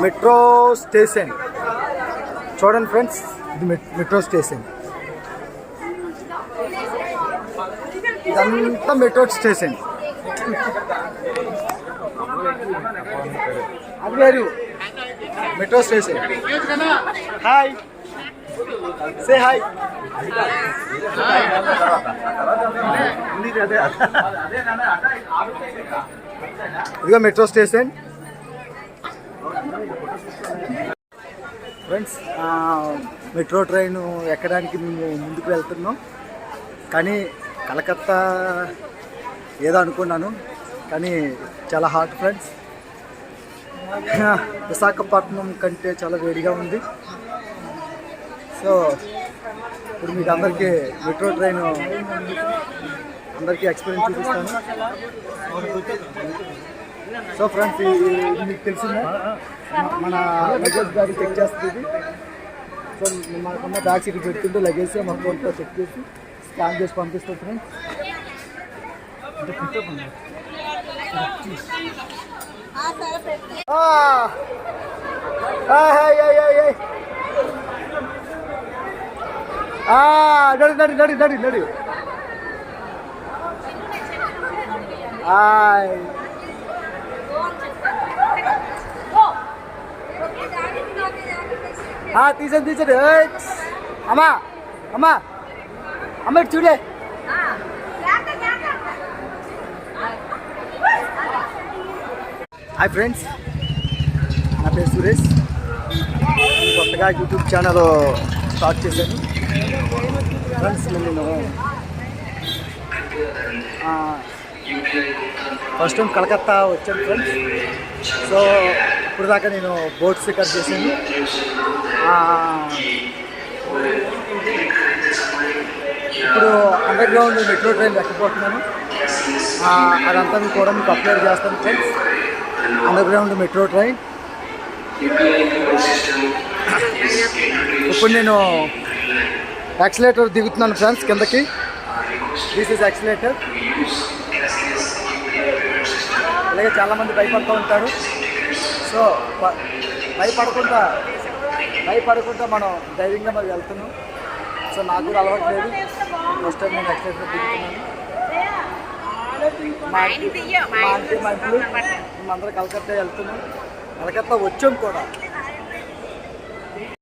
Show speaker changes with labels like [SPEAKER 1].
[SPEAKER 1] Metro station చూడండి friends, ఇది metro station. ఇదంతా మెట్రో స్టేషన్. అది వేరు metro station. Hi, say hi. ఇదిగో metro station friends. Metro train ఎక్కడానికి మేము ముందుకు వెళ్తున్నాం, కానీ కలకత్తా ఏదో అనుకున్నాను, కానీ చాలా హాట్ ఫ్రెండ్స్. విశాఖపట్నం కంటే చాలా వేడిగా ఉంది. సో ఇప్పుడు మీకు అందరికీ మెట్రో ట్రైన్ అందరికీ ఎక్స్పీరియన్స్ చూపిస్తాను. సో ఫ్రెండ్స్, ఇది మీకు తెలిసిందే, మన లగేజ్ బ్యాగ్ చెక్ చేస్తుంది. సో మనకున్న బ్యాగ్స్ ఇది పెడుతుంటే లగేజ్ మన ఫోన్తో చెక్ చేసి స్కాన్ చేసి పంపిస్తుంది ఫ్రెండ్స్. నడి తీసండి. అమ్మా అమ్మా అమ్మ ఇటు చూడే. హాయ్ ఫ్రెండ్స్, నా పేరు సురేష్. కొత్తగా యూట్యూబ్ ఛానల్ స్టార్ట్ చేశాను ఫ్రెండ్స్. నేను ఫస్ట్ టైం కలకత్తా వచ్చాను ఫ్రెండ్స్. సో ఇప్పుడు దాకా నేను బోట్ స్టిక్కర్ చేశాను. ఇప్పుడు అండర్ గ్రౌండ్ మెట్రో ట్రైన్ ఎక్కిపోతున్నాను. అదంతా కూడా మీకు అప్లోడ్ చేస్తాను friends. Under ground metro train. ఇప్పుడు నేను యాక్సిలేటర్ దిగుతున్నాను ఫ్రెండ్స్ కిందకి. This is accelerator. అలాగే చాలామంది భయపడుతూ ఉంటారు. సో భయపడకుండా మనం ధైర్యంగా మరి వెళ్తున్నాం. సో నాకు కూడా అలవాటు లేదు, ఫస్ట్ టైం నేను యాక్సిలేటర్ దిగుతున్నాను. మా ఇంట్లో మేమందరం కలకత్తా వెళ్తున్నాం. కలకత్తా వచ్చాం కూడా.